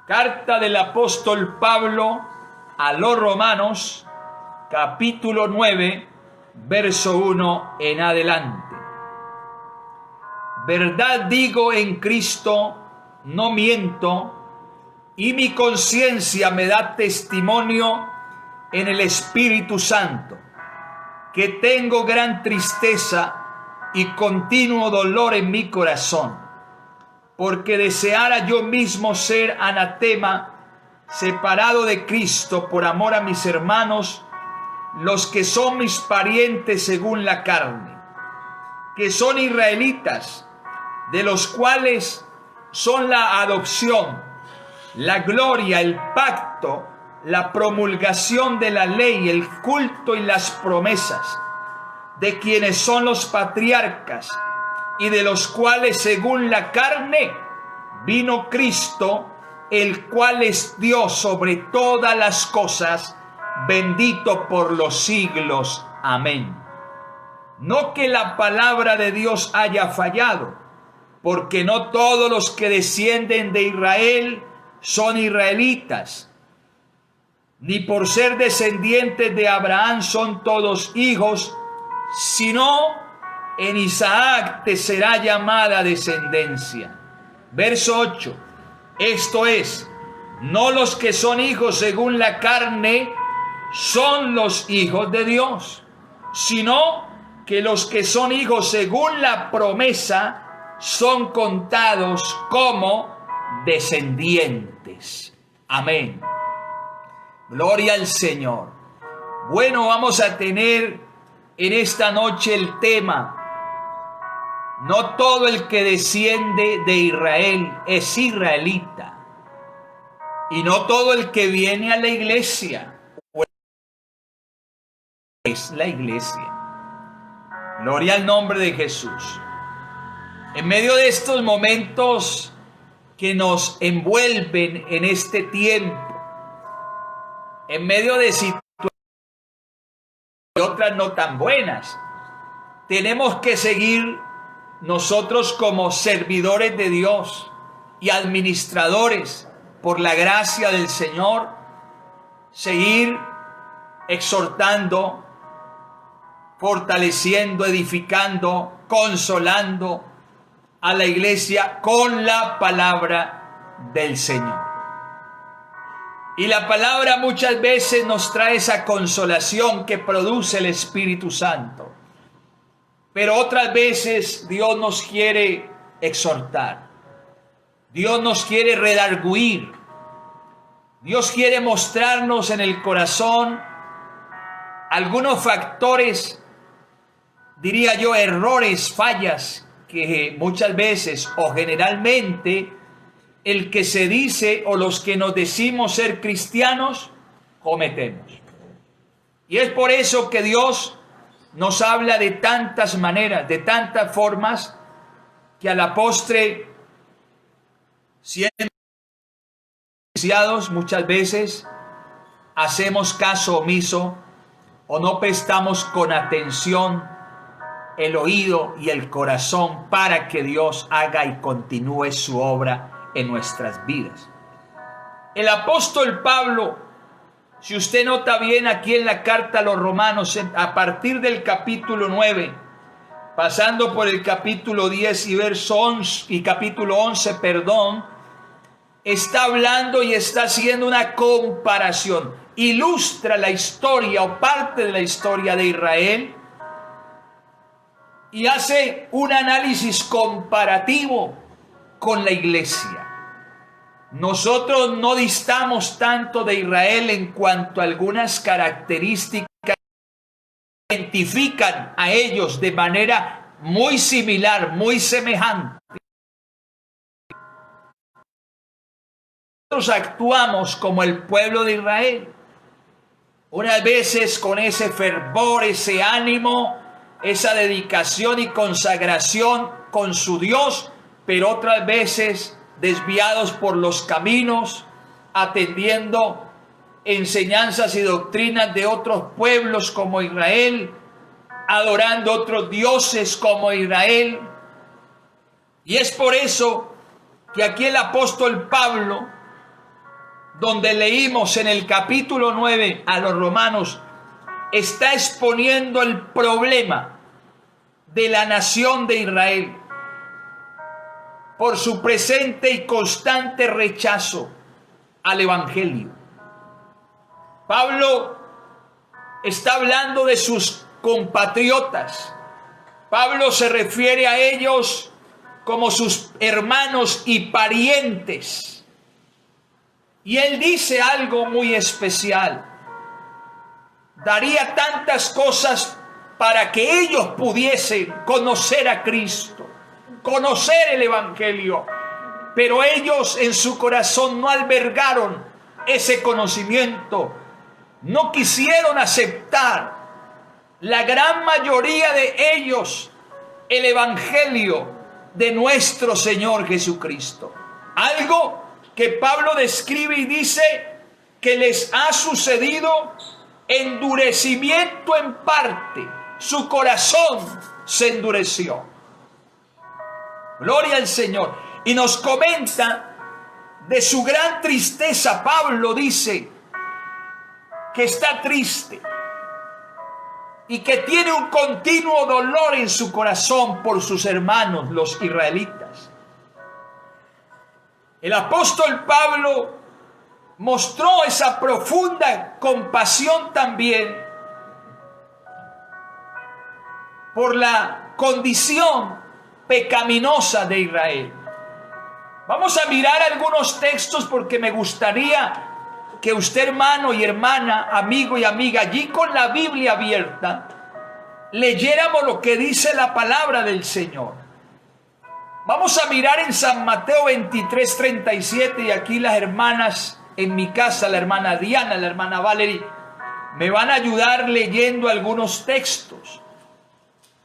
Carta del apóstol Pablo a los Romanos, capítulo 9, verso 1 en adelante. Verdad digo en Cristo, no miento, y mi conciencia me da testimonio en el Espíritu Santo, que tengo gran tristeza y continuo dolor en mi corazón, porque deseara yo mismo ser anatema, separado de Cristo por amor a mis hermanos, los que son mis parientes según la carne, que son israelitas, de los cuales son la adopción, la gloria, el pacto, la promulgación de la ley, el culto y las promesas, de quienes son los patriarcas, y de los cuales según la carne vino Cristo, el cual es Dios sobre todas las cosas, bendito por los siglos. Amén. No que la palabra de Dios haya fallado, porque no todos los que descienden de Israel son israelitas, ni por ser descendientes de Abraham son todos hijos, sino en Isaac te será llamada descendencia. Verso 8. Esto es, no los que son hijos según la carne son los hijos de Dios, sino que los que son hijos según la promesa son contados como descendientes. Amén. Gloria al Señor. Bueno, vamos a tener en esta noche el tema: no todo el que desciende de Israel es israelita, y no todo el que viene a la iglesia es la iglesia. Gloria al nombre de Jesús. En medio de estos momentos que nos envuelven en este tiempo, en medio de situaciones y otras no tan buenas, tenemos que seguir nosotros como servidores de Dios y administradores por la gracia del Señor, seguir exhortando, fortaleciendo, edificando, consolando a la iglesia con la palabra del Señor. Y la palabra muchas veces nos trae esa consolación que produce el Espíritu Santo. Pero otras veces Dios nos quiere exhortar. Dios nos quiere redarguir. Dios quiere mostrarnos en el corazón algunos factores, diría yo, errores, fallas, que muchas veces o generalmente el que se dice o los que nos decimos ser cristianos cometemos. Y es por eso que Dios nos habla de tantas maneras, de tantas formas, que a la postre, siendo iniciados, muchas veces hacemos caso omiso o no prestamos con atención el oído y el corazón para que Dios haga y continúe su obra en nuestras vidas. El apóstol Pablo, si usted nota bien aquí en la carta a los Romanos, a partir del capítulo 9, pasando por el capítulo 10 y verso 11 y capítulo 11, está hablando y está haciendo una comparación. Ilustra la historia o parte de la historia de Israel y hace un análisis comparativo con la iglesia. Nosotros no distamos tanto de Israel en cuanto a algunas características que identifican a ellos de manera muy similar, muy semejante. Nosotros actuamos como el pueblo de Israel, unas veces con ese fervor, ese ánimo, esa dedicación y consagración con su Dios, pero otras veces desviados por los caminos, atendiendo enseñanzas y doctrinas de otros pueblos como Israel, adorando otros dioses como Israel. Y es por eso que aquí el apóstol Pablo donde leímos en el capítulo 9 a los romanos, está exponiendo el problema de la nación de Israel por su presente y constante rechazo al evangelio. Pablo está hablando de sus compatriotas. Pablo se refiere a ellos como sus hermanos y parientes. Y él dice algo muy especial. Daría tantas cosas para que ellos pudiesen conocer a Cristo, conocer el evangelio, pero ellos en su corazón no albergaron ese conocimiento, no quisieron aceptar, la gran mayoría de ellos, el evangelio de nuestro Señor Jesucristo. Algo que Pablo describe y dice que les ha sucedido: endurecimiento en parte, su corazón se endureció. Gloria al Señor. Y nos comenta de su gran tristeza. Pablo dice que está triste y que tiene un continuo dolor en su corazón por sus hermanos, los israelitas. El apóstol Pablo mostró esa profunda compasión también por la condición pecaminosa de Israel. Vamos a mirar algunos textos porque me gustaría que usted, hermano y hermana, amigo y amiga, allí con la Biblia abierta, leyéramos lo que dice la palabra del Señor. Vamos a mirar en San Mateo 23:37, y aquí las hermanas en mi casa, la hermana Diana, la hermana Valerie, me van a ayudar leyendo algunos textos.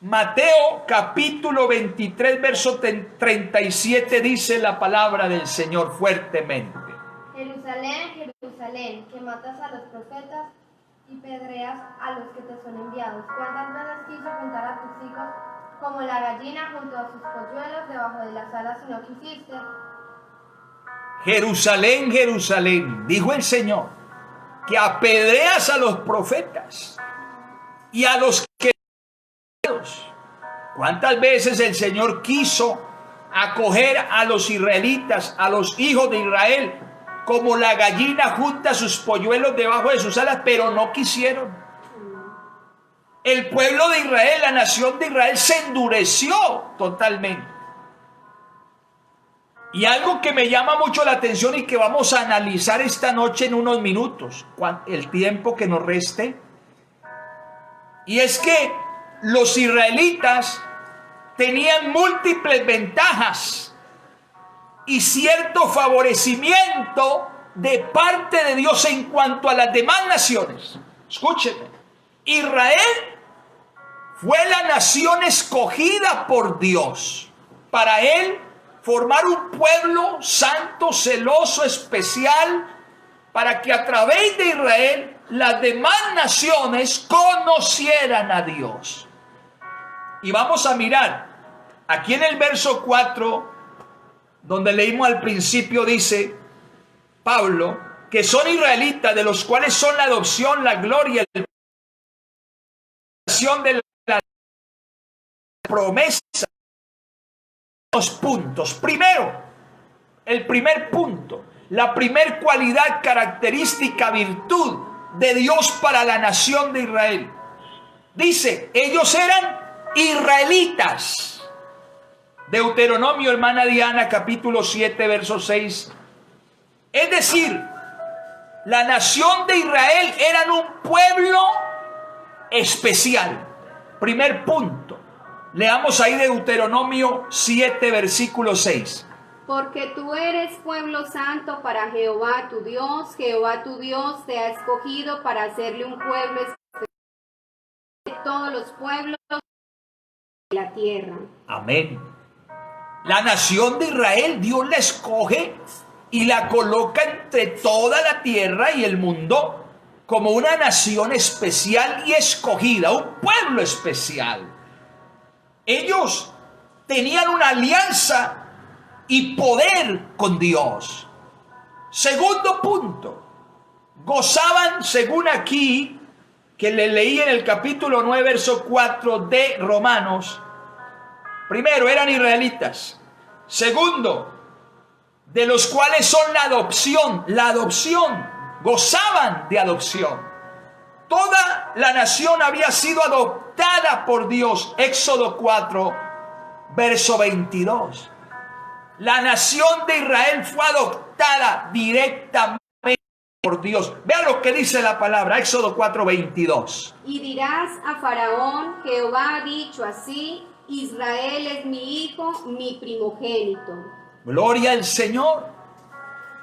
Mateo capítulo 23, verso 37 dice la palabra del Señor fuertemente. Jerusalén, Jerusalén, que matas a los profetas y pedreas a los que te son enviados. ¿Cuántas veces quiso juntar a tus hijos como la gallina junto a sus polluelos debajo de las alas y no quisiste? Jerusalén, Jerusalén, dijo el Señor, que apedreas a los profetas y a los que... ¿Cuántas veces el Señor quiso acoger a los israelitas, a los hijos de Israel, como la gallina junta sus polluelos debajo de sus alas, pero no quisieron? El pueblo de Israel, la nación de Israel, se endureció totalmente. Y algo que me llama mucho la atención y que vamos a analizar esta noche en unos minutos, el tiempo que nos reste, y es que los israelitas tenían múltiples ventajas y cierto favorecimiento de parte de Dios en cuanto a las demás naciones. Escúchenme, Israel fue la nación escogida por Dios para él formar un pueblo santo, celoso, especial, para que a través de Israel las demás naciones conocieran a Dios. Y vamos a mirar, aquí en el verso 4, donde leímos al principio, dice Pablo, que son israelitas, de los cuales son la adopción, la gloria, la de la promesa. Los puntos. Primero, el primer punto, la primer cualidad, característica, virtud de Dios para la nación de Israel. Dice, ellos eran israelitas. Deuteronomio, hermana Diana, capítulo 7, verso 6. Es decir, la nación de Israel eran un pueblo especial. Primer punto. Leamos ahí Deuteronomio 7, versículo 6. Porque tú eres pueblo santo para Jehová tu Dios. Jehová tu Dios te ha escogido para hacerle un pueblo especial de todos los pueblos de la tierra. Amén. La nación de Israel, Dios la escoge y la coloca entre toda la tierra y el mundo como una nación especial y escogida, un pueblo especial. Ellos tenían una alianza y poder con Dios. Segundo punto, gozaban, según aquí, que le leí en el capítulo 9, verso 4 de Romanos. Primero, eran israelitas. Segundo, de los cuales son la adopción, gozaban de adopción. Toda la nación había sido adoptada por Dios. Éxodo 4, verso 22. La nación de Israel fue adoptada directamente por Dios. Vean lo que dice la palabra, Éxodo 4, 22. Y dirás a Faraón, Jehová ha dicho así, Israel es mi hijo, mi primogénito. Gloria al Señor.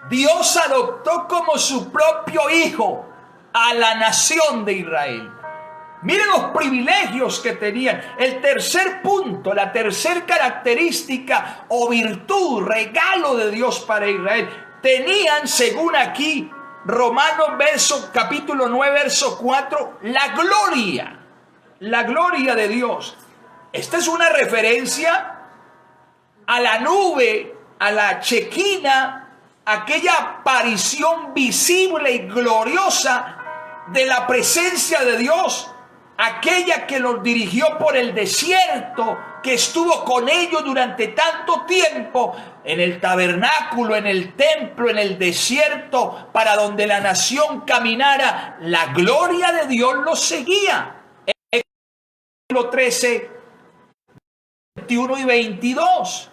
Dios adoptó como su propio hijo a la nación de Israel. Miren los privilegios que tenían. El tercer punto, la tercer característica o virtud, regalo de Dios para Israel. Tenían, según aquí, Romanos capítulo 9, verso 4, la gloria de Dios. Esta es una referencia a la nube, a la chequina, aquella aparición visible y gloriosa de la presencia de Dios, aquella que los dirigió por el desierto, que estuvo con ellos durante tanto tiempo, en el tabernáculo, en el templo, en el desierto, para donde la nación caminara. La gloria de Dios los seguía. En el capítulo 13, 21 y 22.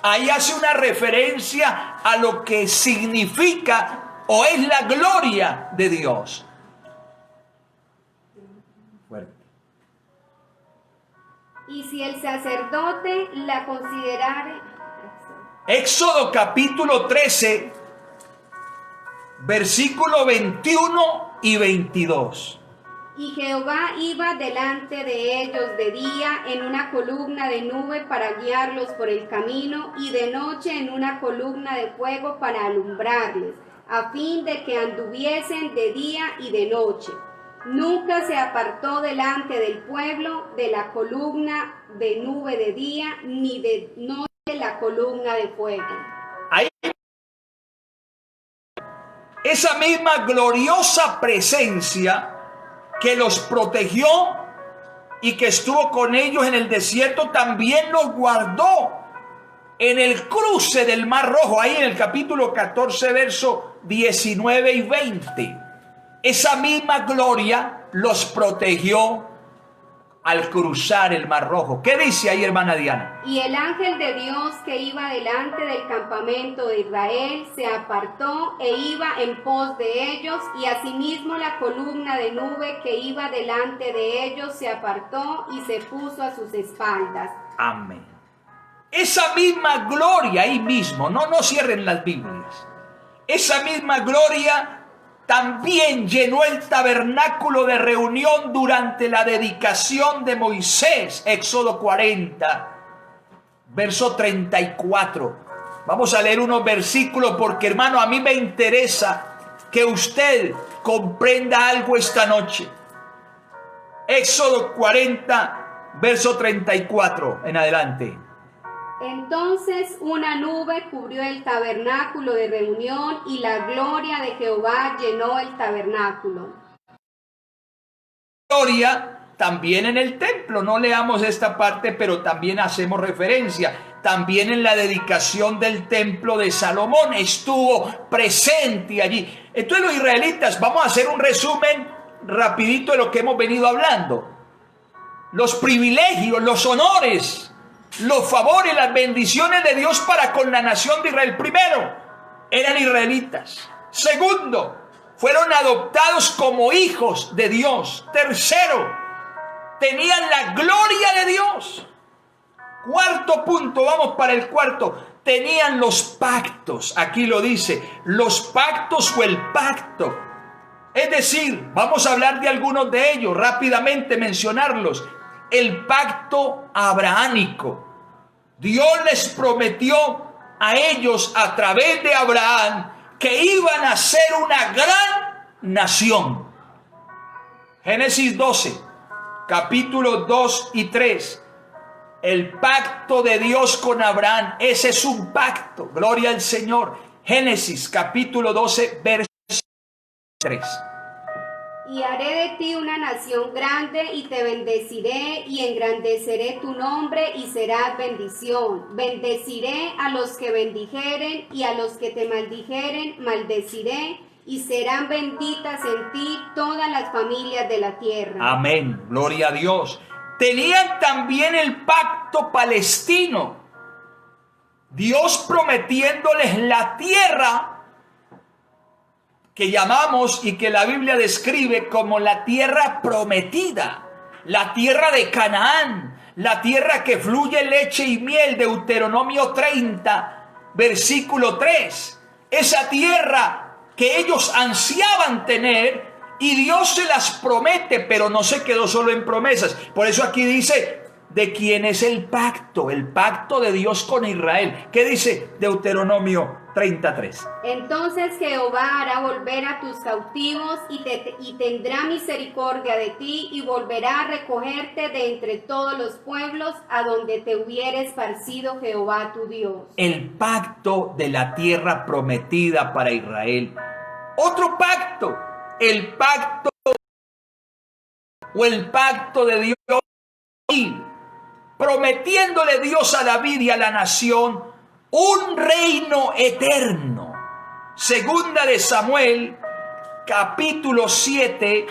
Ahí hace una referencia a lo que significa o es la gloria de Dios. Fuerte. Y si el sacerdote la considerare... Éxodo capítulo 13, versículo 21 y 22. Y Jehová iba delante de ellos de día en una columna de nube para guiarlos por el camino, y de noche en una columna de fuego para alumbrarles, a fin de que anduviesen de día y de noche. Nunca se apartó delante del pueblo de la columna de nube de día, ni de noche la columna de fuego. Ahí, esa misma gloriosa presencia que los protegió y que estuvo con ellos en el desierto, también los guardó en el cruce del Mar Rojo, ahí en el capítulo 14, verso 19 y 20. Esa misma gloria los protegió al cruzar el Mar Rojo. ¿Qué dice ahí, hermana Diana? Y el ángel de Dios que iba delante del campamento de Israel se apartó e iba en pos de ellos, y asimismo la columna de nube que iba delante de ellos se apartó y se puso a sus espaldas. Amén. Esa misma gloria ahí mismo, no cierren las Biblias. Esa misma gloria también llenó el tabernáculo de reunión durante la dedicación de Moisés. Éxodo 40, verso 34. Vamos a leer unos versículos porque, hermano, a mí me interesa que usted comprenda algo esta noche. Éxodo 40, verso 34 en adelante. Entonces una nube cubrió el tabernáculo de reunión, y la gloria de Jehová llenó el tabernáculo. Gloria también en el templo. No leamos esta parte, pero también hacemos referencia. También en la dedicación del templo de Salomón estuvo presente allí. Entonces los israelitas, vamos a hacer un resumen rapidito de lo que hemos venido hablando. Los privilegios, los honores, los favores, las bendiciones de Dios para con la nación de Israel. Primero, eran israelitas. Segundo, fueron adoptados como hijos de Dios. Tercero, tenían la gloria de Dios. Cuarto punto, vamos para el cuarto. Tenían los pactos. Aquí lo dice, los pactos o el pacto. Es decir, vamos a hablar de algunos de ellos, rápidamente mencionarlos. El pacto abrahámico. Dios les prometió a ellos a través de Abraham que iban a ser una gran nación. Génesis 12, capítulos 2 y 3. El pacto de Dios con Abraham, ese es un pacto. Gloria al Señor. Génesis capítulo 12, verso 3. Y haré de ti una nación grande y te bendeciré y engrandeceré tu nombre y serás bendición. Bendeciré a los que bendijeren y a los que te maldijeren maldeciré y serán benditas en ti todas las familias de la tierra. Amén, gloria a Dios. Tenían también el pacto palestino. Dios prometiéndoles la tierra que llamamos y que la Biblia describe como la tierra prometida, la tierra de Canaán, la tierra que fluye leche y miel, Deuteronomio 30, versículo 3. Esa tierra que ellos ansiaban tener y Dios se las promete, pero no se quedó solo en promesas. Por eso aquí dice, ¿de quién es el pacto? El pacto de Dios con Israel. ¿Qué dice Deuteronomio 33? Entonces Jehová hará volver a tus cautivos y tendrá misericordia de ti y volverá a recogerte de entre todos los pueblos a donde te hubiere esparcido Jehová tu Dios. El pacto de la tierra prometida para Israel. Otro pacto, el pacto o el pacto de Dios, prometiéndole Dios a David y a la nación un reino eterno. Segunda de Samuel, capítulo 7,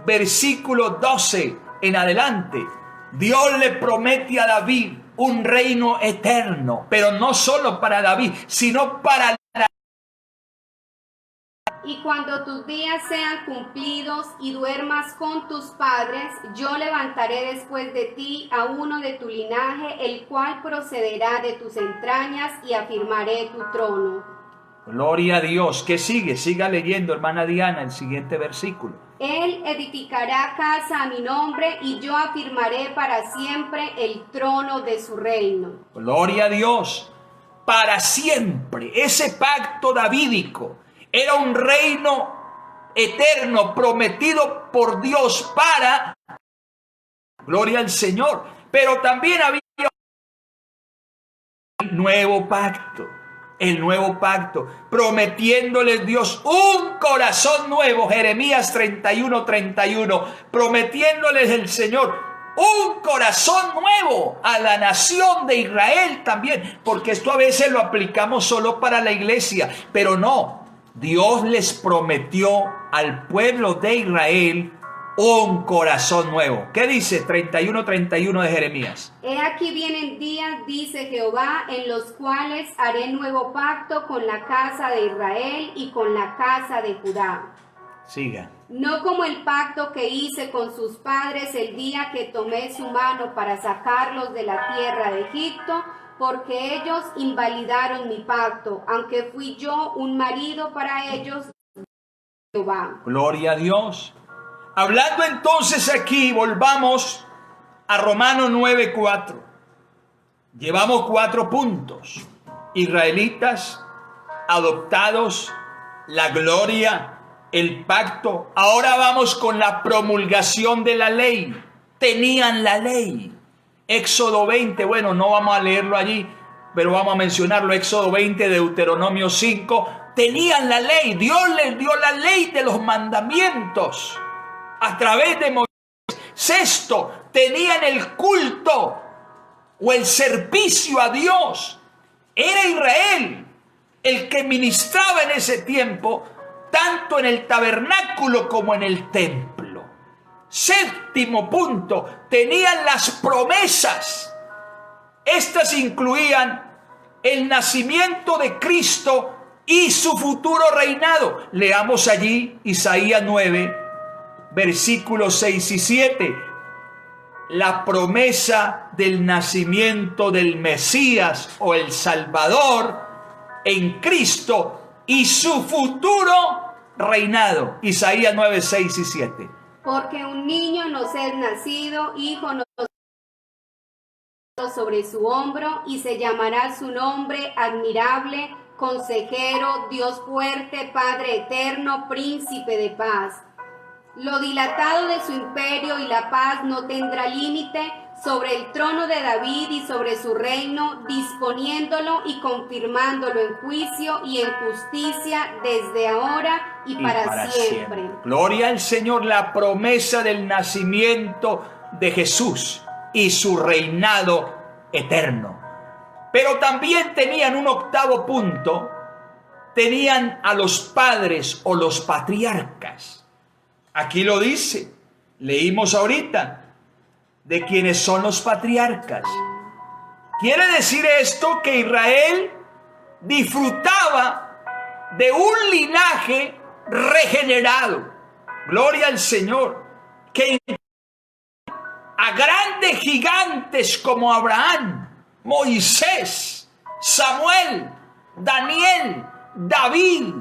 versículo 12 en adelante. Dios le promete a David un reino eterno, pero no solo para David, sino para la... Y cuando tus días sean cumplidos y duermas con tus padres, yo levantaré después de ti a uno de tu linaje, el cual procederá de tus entrañas y afirmaré tu trono. Gloria a Dios. ¿Qué sigue? Siga leyendo, hermana Diana, el siguiente versículo. Él edificará casa a mi nombre y yo afirmaré para siempre el trono de su reino. Gloria a Dios. Para siempre. Ese pacto davídico era un reino eterno prometido por Dios para... Gloria al Señor. Pero también había el nuevo pacto. El nuevo pacto, prometiéndoles Dios un corazón nuevo, Jeremías 31:31, prometiéndoles el Señor un corazón nuevo a la nación de Israel también, porque esto a veces lo aplicamos solo para la iglesia, pero no, Dios les prometió al pueblo de Israel un corazón nuevo. ¿Qué dice 31:31 de Jeremías? He aquí vienen días, dice Jehová, en los cuales haré nuevo pacto con la casa de Israel y con la casa de Judá. Siga. No como el pacto que hice con sus padres el día que tomé su mano para sacarlos de la tierra de Egipto, porque ellos invalidaron mi pacto, aunque fui yo un marido para ellos, Jehová. Gloria a Dios. Hablando entonces aquí, volvamos a Romanos 9:4. Llevamos 4 puntos. Israelitas, adoptados, la gloria, el pacto. Ahora vamos con la promulgación de la ley. Tenían la ley. Éxodo 20, bueno, no vamos a leerlo allí, pero vamos a mencionarlo. Éxodo 20, Deuteronomio 5. Tenían la ley. Dios les dio la ley de los mandamientos a través de Moisés. Sexto, tenían el culto o el servicio a Dios. Era Israel el que ministraba en ese tiempo, tanto en el tabernáculo como en el templo. Séptimo punto, tenían las promesas. Estas incluían el nacimiento de Cristo y su futuro reinado. Leamos allí Isaías 9, versículos 6 y 7. La promesa del nacimiento del Mesías o el Salvador en Cristo y su futuro reinado. Isaías 9, 6 y 7. Porque un niño nos es nacido, hijo nos sobre su hombro, y se llamará su nombre admirable, consejero, Dios fuerte, Padre eterno, príncipe de paz. Lo dilatado de su imperio y la paz no tendrá límite sobre el trono de David y sobre su reino, disponiéndolo y confirmándolo en juicio y en justicia desde ahora y para siempre. Gloria al Señor, la promesa del nacimiento de Jesús y su reinado eterno. Pero también tenían un octavo punto, tenían a los padres o los patriarcas. Aquí lo dice, leímos ahorita, de quienes son los patriarcas. Quiere decir esto que Israel disfrutaba de un linaje regenerado. Gloria al Señor. Que a grandes gigantes como Abraham, Moisés, Samuel, Daniel, David,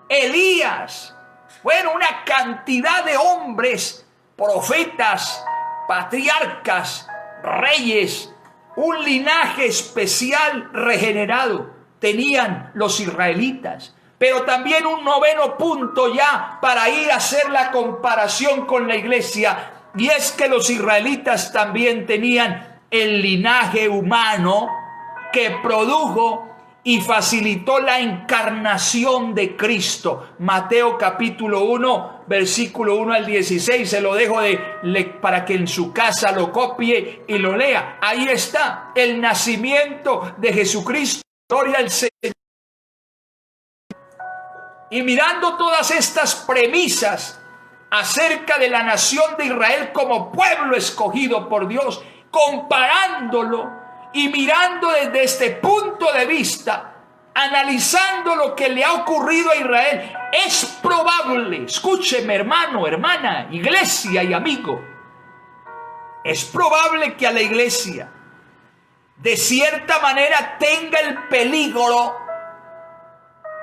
Elías, bueno, una cantidad de hombres, profetas, patriarcas, reyes, un linaje especial regenerado tenían los israelitas. Pero también un noveno punto ya para ir a hacer la comparación con la iglesia, y es que los israelitas también tenían el linaje humano que produjo y facilitó la encarnación de Cristo. Mateo capítulo 1, versículo 1 al 16, se lo dejo para que en su casa lo copie y lo lea. Ahí está el nacimiento de Jesucristo. Gloria al Señor. Y mirando todas estas premisas acerca de la nación de Israel como pueblo escogido por Dios, comparándolo y mirando desde este punto de vista, analizando lo que le ha ocurrido a Israel, es probable, escúcheme hermano, hermana, iglesia y amigo, es probable que a la iglesia de cierta manera tenga el peligro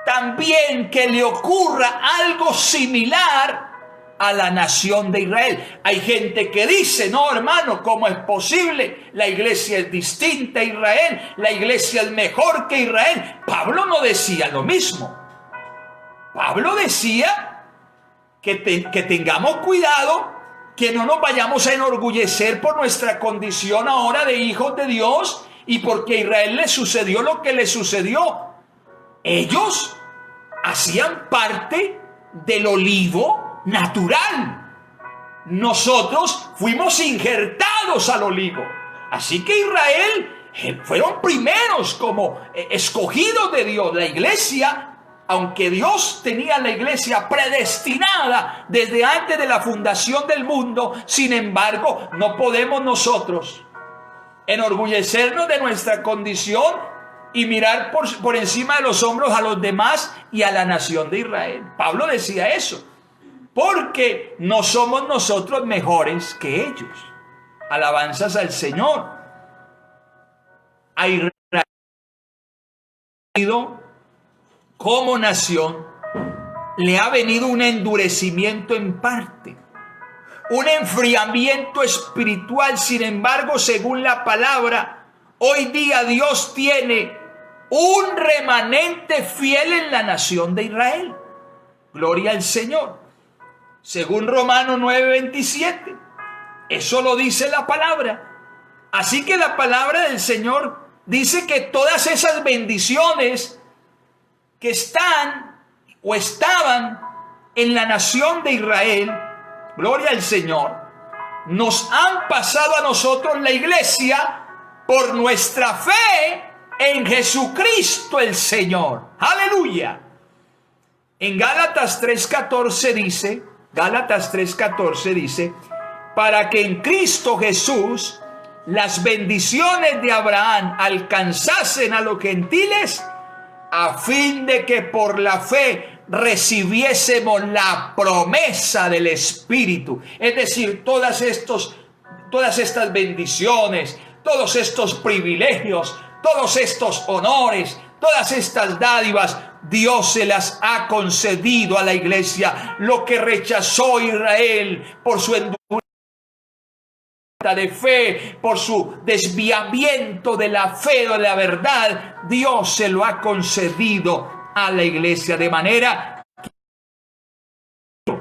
también que le ocurra algo similar a la nación de Israel. Hay gente que dice, no hermano, ¿cómo es posible? La iglesia es distinta a Israel, la iglesia es mejor que Israel. Pablo no decía lo mismo. Pablo decía que tengamos cuidado, que no nos vayamos a enorgullecer por nuestra condición ahora de hijos de Dios y porque a Israel le sucedió lo que le sucedió. Ellos hacían parte del olivo natural. Nosotros fuimos injertados al olivo. Así que Israel fueron primeros como escogidos de Dios. La iglesia, aunque Dios tenía la iglesia predestinada desde antes de la fundación del mundo, sin embargo, no podemos nosotros enorgullecernos de nuestra condición y mirar por encima de los hombros a los demás y a la nación de Israel. Pablo decía eso, porque no somos nosotros mejores que ellos. Alabanzas al Señor. A Israel como nación le ha venido un endurecimiento en parte, un enfriamiento espiritual. Sin embargo, según la palabra, hoy día Dios tiene un remanente fiel en la nación de Israel. Gloria al Señor. Según Romanos 9:27. Eso lo dice la palabra. Así que la palabra del Señor dice que todas esas bendiciones que están o estaban en la nación de Israel, gloria al Señor, nos han pasado a nosotros, la iglesia, por nuestra fe en Jesucristo el Señor. Aleluya. En Gálatas 3:14 dice, para que en Cristo Jesús las bendiciones de Abraham alcanzasen a los gentiles, a fin de que por la fe recibiésemos la promesa del Espíritu. Es decir, todas estas bendiciones, todos estos privilegios, todos estos honores, todas estas dádivas, Dios se las ha concedido a la iglesia. Lo que rechazó Israel por su endurecimiento de fe, por su desviamiento de la fe o de la verdad, Dios se lo ha concedido a la iglesia, de manera que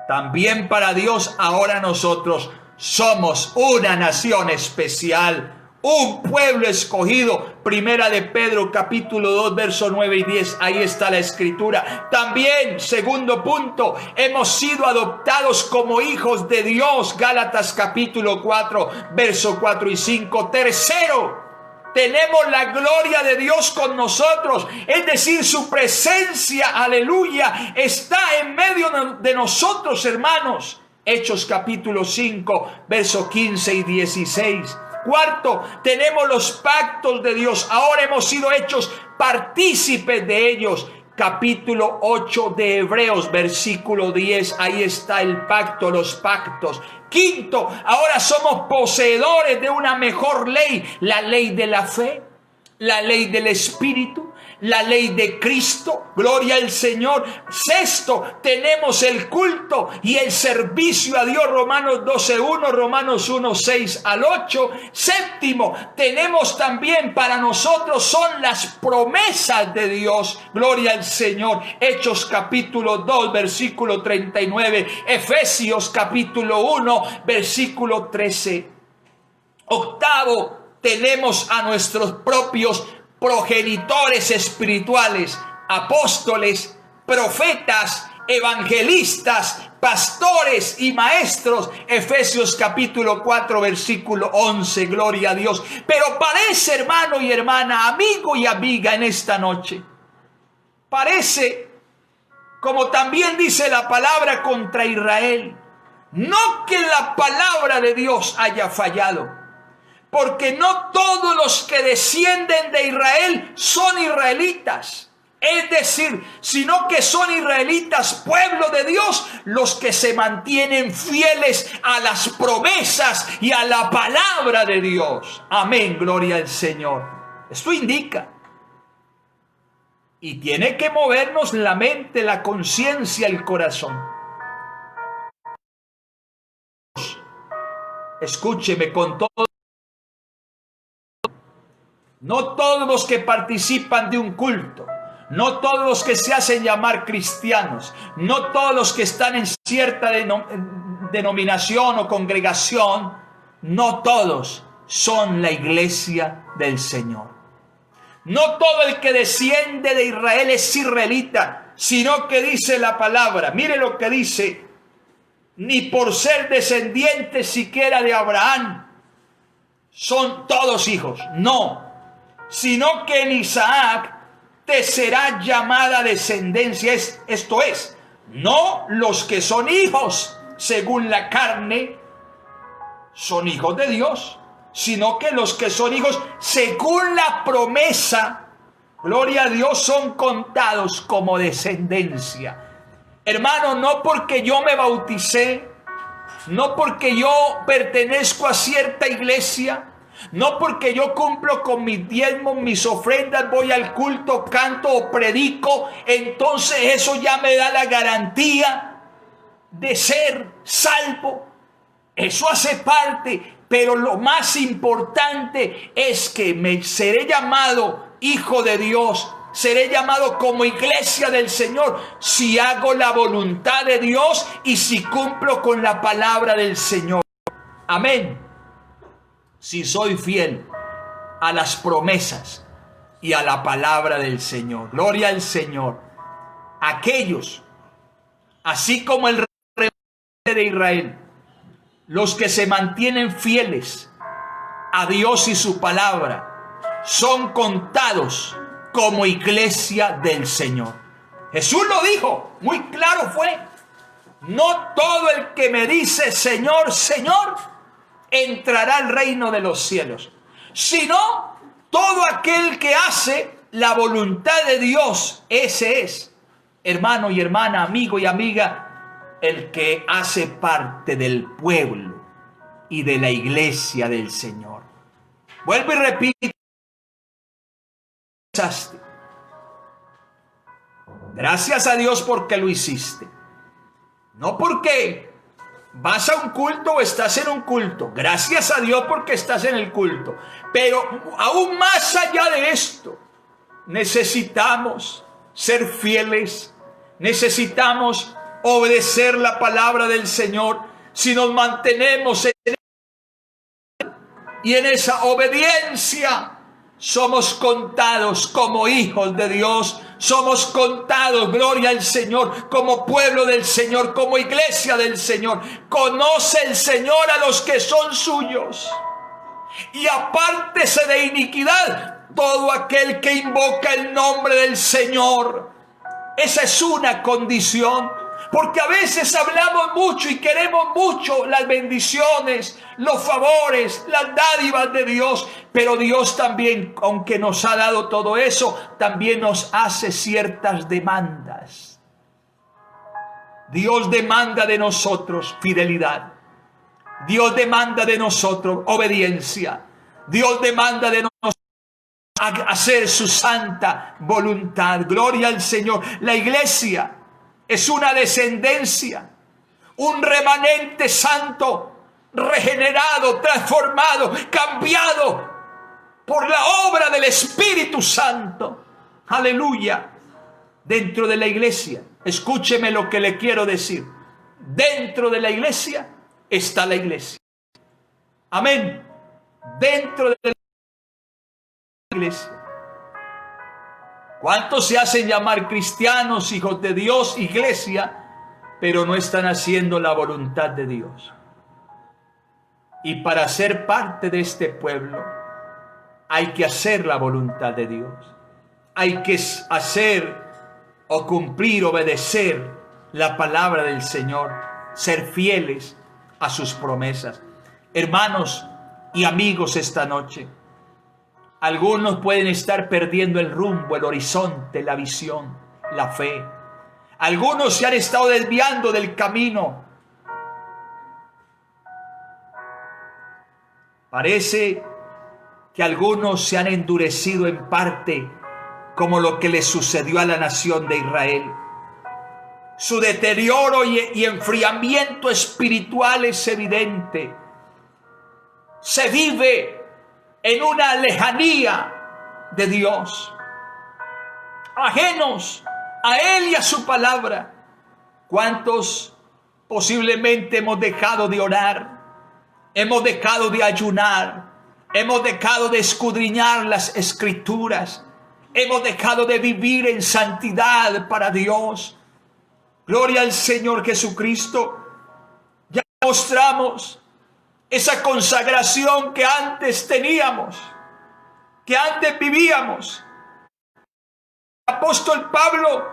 también para Dios ahora nosotros somos una nación especial, un pueblo escogido. Primera de Pedro capítulo 2 verso 9 y 10, ahí está la escritura. También, segundo punto, hemos sido adoptados como hijos de Dios. Gálatas capítulo 4 verso 4 y 5. Tercero, tenemos la gloria de Dios con nosotros, es decir, su presencia, aleluya, está en medio de nosotros, hermanos. Hechos capítulo 5 verso 15 y 16. Cuarto, tenemos los pactos de Dios. Ahora hemos sido hechos partícipes de ellos. Capítulo 8 de Hebreos, versículo 10. Ahí está el pacto, los pactos. Quinto, ahora somos poseedores de una mejor ley. La ley de la fe, la ley del Espíritu, la ley de Cristo. Gloria al Señor. Sexto, tenemos el culto y el servicio a Dios. Romanos 12:1, Romanos 1:6 al 8. Séptimo, tenemos también para nosotros son las promesas de Dios. Gloria al Señor. Hechos capítulo 2 versículo 39. Efesios capítulo 1 versículo 13. Octavo, tenemos a nuestros propios progenitores espirituales, apóstoles, profetas, evangelistas, pastores y maestros. Efesios capítulo 4 versículo 11, gloria a Dios. Pero parece, hermano y hermana, amigo y amiga, en esta noche, parece, como también dice la palabra contra Israel, no que la palabra de Dios haya fallado, porque no todos los que descienden de Israel son israelitas. Es decir, sino que son israelitas, pueblo de Dios, los que se mantienen fieles a las promesas y a la palabra de Dios. Amén, gloria al Señor. Esto indica, y tiene que movernos la mente, la conciencia, el corazón. Escúcheme con todo. No todos los que participan de un culto, no todos los que se hacen llamar cristianos, no todos los que están en cierta denominación o congregación, no todos son la iglesia del Señor. No todo el que desciende de Israel es israelita, sino que dice la palabra, mire lo que dice, ni por ser descendientes siquiera de Abraham son todos hijos, no, sino que en Isaac te será llamada descendencia. Esto es, no los que son hijos según la carne son hijos de Dios, sino que los que son hijos según la promesa, gloria a Dios, son contados como descendencia. Hermano, no porque yo me bauticé, no porque yo pertenezco a cierta iglesia, no porque yo cumplo con mis diezmos, mis ofrendas, voy al culto, canto o predico, entonces eso ya me da la garantía de ser salvo. Eso hace parte, pero lo más importante es que me seré llamado hijo de Dios, seré llamado como iglesia del Señor si hago la voluntad de Dios y si cumplo con la palabra del Señor. Amén. Si soy fiel a las promesas y a la palabra del Señor. Gloria al Señor. Aquellos, así como el rey de Israel, los que se mantienen fieles a Dios y su palabra, son contados como iglesia del Señor. Jesús lo dijo, muy claro fue. No todo el que me dice Señor, Señor, entrará al reino de los cielos, sino todo aquel que hace la voluntad de Dios. Ese es, hermano y hermana, amigo y amiga, el que hace parte del pueblo y de la iglesia del Señor. Vuelvo y repito. Gracias a Dios porque lo hiciste. No porque vas a un culto o estás en un culto. Gracias a Dios porque estás en el culto. Pero aún más allá de esto, necesitamos ser fieles. Necesitamos obedecer la palabra del Señor. si nos mantenemos en esa obediencia, somos contados como hijos de Dios, somos contados, gloria al Señor, como pueblo del Señor, como iglesia del Señor. Conoce el Señor a los que son suyos, y apártese de iniquidad todo aquel que invoca el nombre del Señor. Esa es una condición, porque a veces hablamos mucho y queremos mucho las bendiciones, los favores, las dádivas de Dios, pero Dios también, aunque nos ha dado todo eso, también nos hace ciertas demandas. Dios demanda de nosotros fidelidad. Dios demanda de nosotros obediencia. Dios demanda de nosotros hacer su santa voluntad. Gloria al Señor. La iglesia es una descendencia, un remanente santo, regenerado, transformado, cambiado por la obra del Espíritu Santo. Aleluya. Dentro de la iglesia, escúcheme lo que le quiero decir. Dentro de la iglesia está la iglesia. Amén. Dentro de la iglesia. ¿Cuántos se hacen llamar cristianos, hijos de Dios, iglesia, pero no están haciendo la voluntad de Dios? Y para ser parte de este pueblo, hay que hacer la voluntad de Dios. Hay que hacer o cumplir, obedecer la palabra del Señor, ser fieles a sus promesas. Hermanos y amigos, esta noche, algunos pueden estar perdiendo el rumbo, el horizonte, la visión, la fe. Algunos se han estado desviando del camino. Parece que algunos se han endurecido en parte, como lo que le sucedió a la nación de Israel. Su deterioro y enfriamiento espiritual es evidente. Se vive en una lejanía de Dios, ajenos a Él y a su palabra. ¿Cuántos posiblemente hemos dejado de orar? Hemos dejado de ayunar, hemos dejado de escudriñar las Escrituras, hemos dejado de vivir en santidad para Dios. Gloria al Señor Jesucristo. Ya mostramos esa consagración que antes teníamos, que antes vivíamos. El apóstol Pablo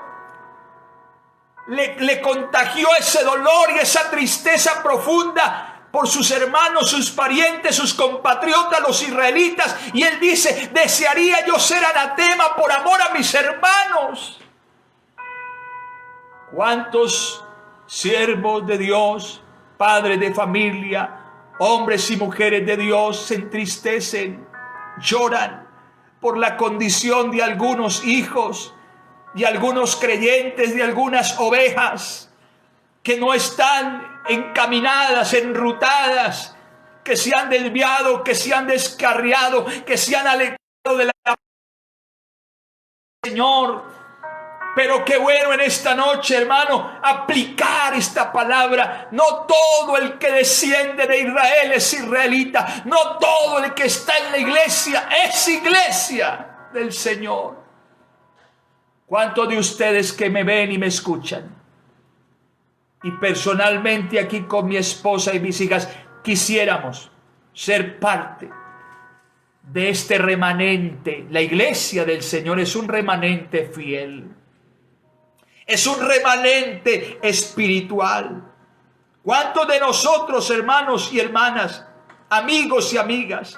le contagió ese dolor y esa tristeza profunda por sus hermanos, sus parientes, sus compatriotas, los israelitas. Y él dice: desearía yo ser anatema por amor a mis hermanos. ¿Cuántos siervos de Dios, padres de familia, hombres y mujeres de Dios se entristecen, lloran por la condición de algunos hijos, de algunos creyentes, de algunas ovejas que no están encaminadas, enrutadas, que se han desviado, que se han descarriado, que se han alejado de la Señor? Pero qué bueno en esta noche, hermano, aplicar esta palabra. No todo el que desciende de Israel es israelita. No todo el que está en la iglesia es iglesia del Señor. ¿Cuántos de ustedes que me ven y me escuchan, y personalmente aquí con mi esposa y mis hijas, quisiéramos ser parte de este remanente? La iglesia del Señor es un remanente fiel. Es un remanente espiritual. ¿Cuántos de nosotros, hermanos y hermanas, amigos y amigas,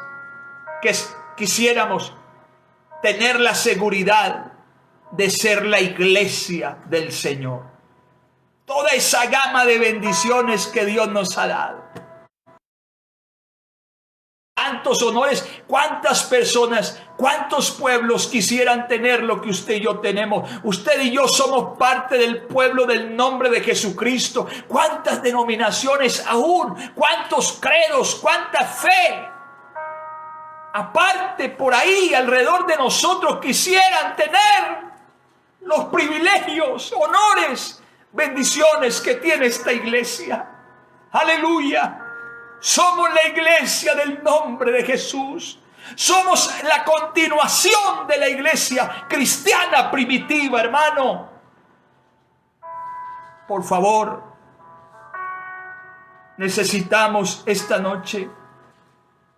que quisiéramos tener la seguridad de ser la iglesia del Señor? Toda esa gama de bendiciones que Dios nos ha dado. Tantos honores, cuántas personas, cuántos pueblos quisieran tener lo que usted y yo tenemos. Usted y yo somos parte del pueblo del nombre de Jesucristo. Cuántas denominaciones aún, cuántos credos, cuánta fe. Aparte, por ahí, alrededor de nosotros, quisieran tener los privilegios, honores, bendiciones que tiene esta iglesia. Aleluya. Somos la iglesia del nombre de Jesús. Somos la continuación de la iglesia cristiana primitiva, hermano. Por favor, necesitamos esta noche,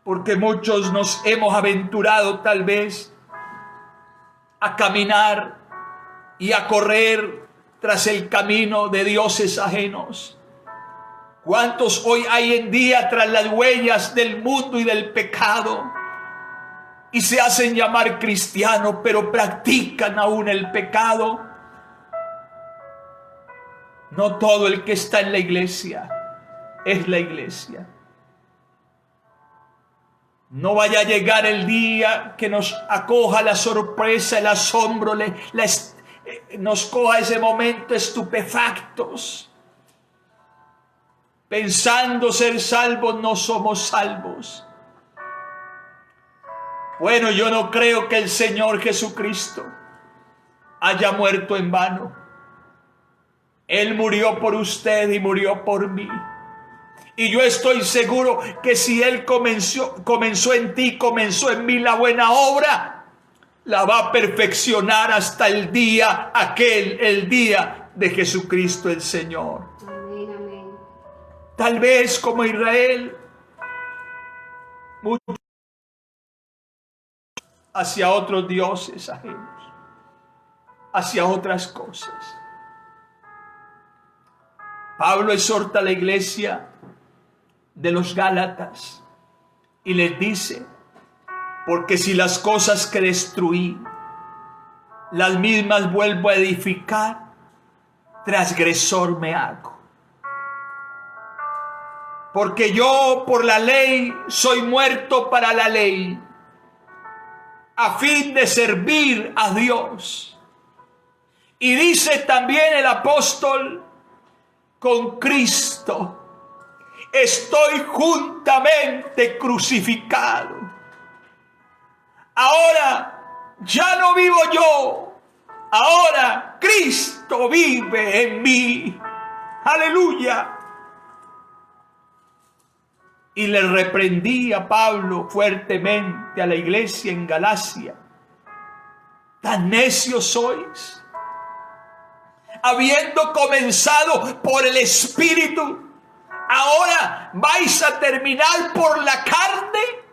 porque muchos nos hemos aventurado tal vez a caminar y a correr tras el camino de dioses ajenos. ¿Cuántos hoy hay en día tras las huellas del mundo y del pecado? Y se hacen llamar cristianos, pero practican aún el pecado. No todo el que está en la iglesia es la iglesia. No vaya a llegar el día que nos acoja la sorpresa, el asombro, nos coja ese momento estupefactos. Pensando ser salvos, no somos salvos. Bueno, yo no creo que el Señor Jesucristo haya muerto en vano. Él murió por usted y murió por mí. Y yo estoy seguro que si Él comenzó en ti, comenzó en mí la buena obra, la va a perfeccionar hasta el día el día de Jesucristo el Señor. Amén, amén. Tal vez como Israel, hacia otros dioses ajenos, hacia otras cosas. Pablo exhorta a la iglesia de los Gálatas y les dice: porque si las cosas que destruí, las mismas vuelvo a edificar, transgresor me hago. Porque yo por la ley soy muerto para la ley, a fin de servir a Dios. Y dice también el apóstol: con Cristo estoy juntamente crucificado. Ahora ya no vivo yo, ahora Cristo vive en mí. Aleluya. Y le reprendía Pablo fuertemente a la iglesia en Galacia: tan necios sois, habiendo comenzado por el Espíritu, ahora vais a terminar por la carne.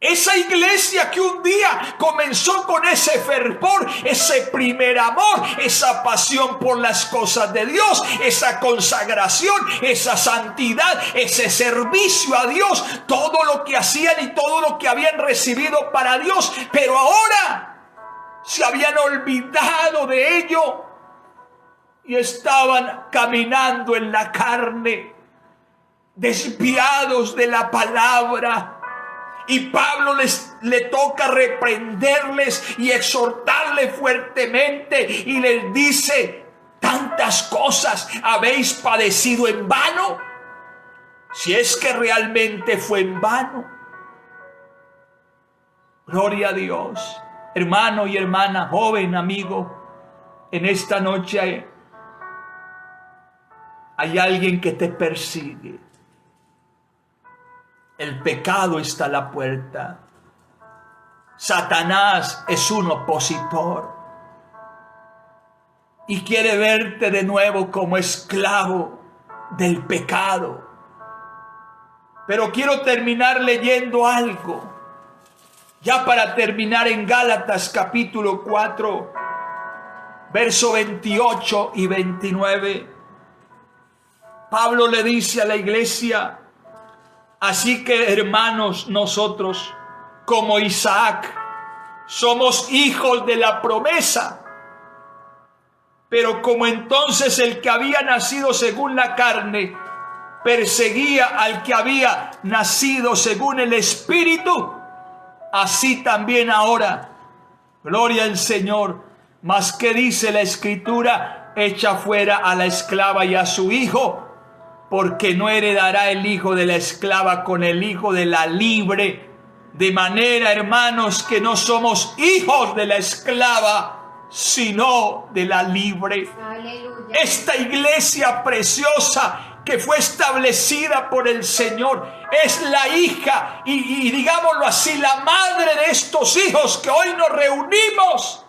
Esa iglesia que un día comenzó con ese fervor, ese primer amor, esa pasión por las cosas de Dios, esa consagración, esa santidad, ese servicio a Dios, todo lo que hacían y todo lo que habían recibido para Dios, pero ahora se habían olvidado de ello y estaban caminando en la carne, desviados de la palabra. Y Pablo le toca reprenderles y exhortarles fuertemente y les dice: tantas cosas habéis padecido en vano, si es que realmente fue en vano. Gloria a Dios. Hermano y hermana, joven, amigo, en esta noche hay alguien que te persigue. El pecado está a la puerta. Satanás es un opositor y quiere verte de nuevo como esclavo del pecado. Pero quiero terminar leyendo algo. Ya para terminar, en Gálatas capítulo 4, verso 28 y 29, Pablo le dice a la iglesia: así que, hermanos, nosotros, como Isaac, somos hijos de la promesa. Pero como entonces el que había nacido según la carne perseguía al que había nacido según el Espíritu, así también ahora, gloria al Señor. Mas ¿qué dice la Escritura? Echa fuera a la esclava y a su hijo, porque no heredará el hijo de la esclava con el hijo de la libre. De manera, hermanos, que no somos hijos de la esclava, sino de la libre. Aleluya. Esta iglesia preciosa que fue establecida por el Señor. Es la hija y digámoslo así, la madre de estos hijos que hoy nos reunimos.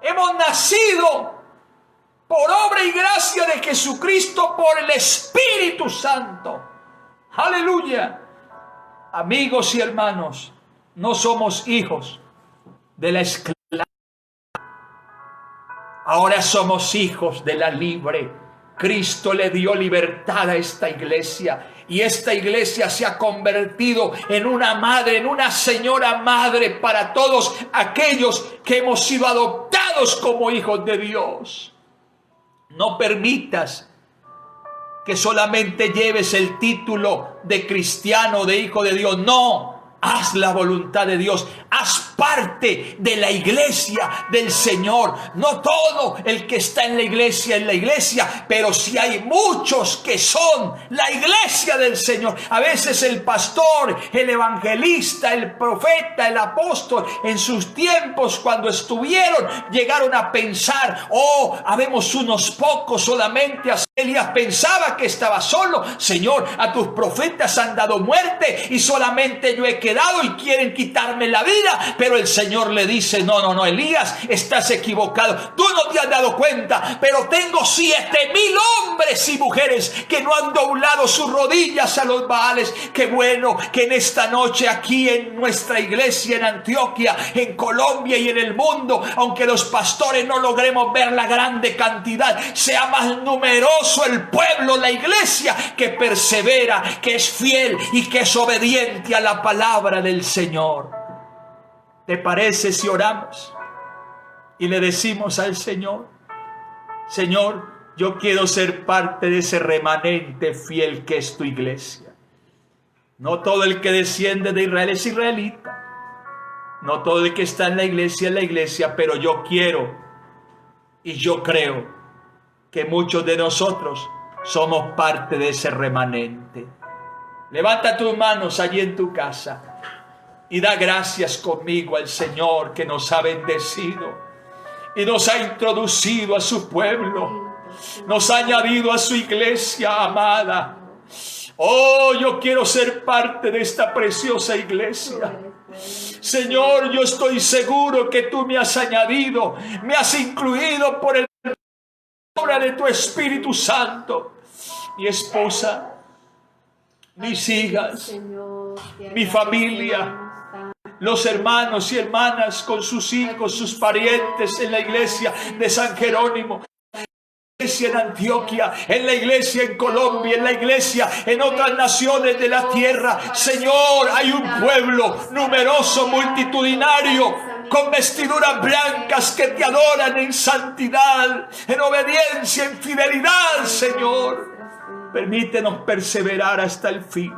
Hemos nacido por obra y gracia de Jesucristo, por el Espíritu Santo. Aleluya. Amigos y hermanos, no somos hijos de la esclavitud. Ahora somos hijos de la libre. Cristo le dio libertad a esta iglesia. Y esta iglesia se ha convertido en una madre, en una señora madre para todos aquellos que hemos sido adoptados como hijos de Dios. No permitas que solamente lleves el título de cristiano, de hijo de Dios. No. Haz la voluntad de Dios, haz parte de la iglesia del Señor. No todo el que está en la iglesia, pero sí hay muchos que son la iglesia del Señor. A veces el pastor, el evangelista, el profeta, el apóstol, en sus tiempos cuando estuvieron, llegaron a pensar, habemos unos pocos solamente. Elías pensaba que estaba solo. Señor, a tus profetas han dado muerte y solamente yo he quedado y quieren quitarme la vida. Pero el Señor le dice, no, Elías, estás equivocado. Tú no te has dado cuenta, pero tengo 7,000 hombres y mujeres que no han doblado sus rodillas a los Baales. Qué bueno que en esta noche aquí en nuestra iglesia en Antioquia, en Colombia y en el mundo, aunque los pastores no logremos ver la grande cantidad, sea más numeroso el pueblo, la iglesia que persevera, que es fiel y que es obediente a la palabra del Señor. ¿Te parece si oramos y le decimos al Señor, Señor, yo quiero ser parte de ese remanente fiel que es tu iglesia? No todo el que desciende de Israel es israelita. No todo el que está en la iglesia es la iglesia, pero yo quiero y yo creo que muchos de nosotros somos parte de ese remanente. Levanta tus manos allí en tu casa y da gracias conmigo al Señor que nos ha bendecido y nos ha introducido a su pueblo, nos ha añadido a su iglesia amada. Yo quiero ser parte de esta preciosa iglesia. Señor, yo estoy seguro que tú me has añadido, me has incluido por la obra de tu Espíritu Santo. Mi esposa, mis hijas, mi familia, los hermanos y hermanas con sus hijos, sus parientes en la iglesia de San Jerónimo, en la iglesia en Antioquia, en la iglesia en Colombia, en la iglesia en otras naciones de la tierra. Señor, hay un pueblo numeroso, multitudinario, con vestiduras blancas que te adoran en santidad, en obediencia, en fidelidad, Señor. Permítenos perseverar hasta el fin.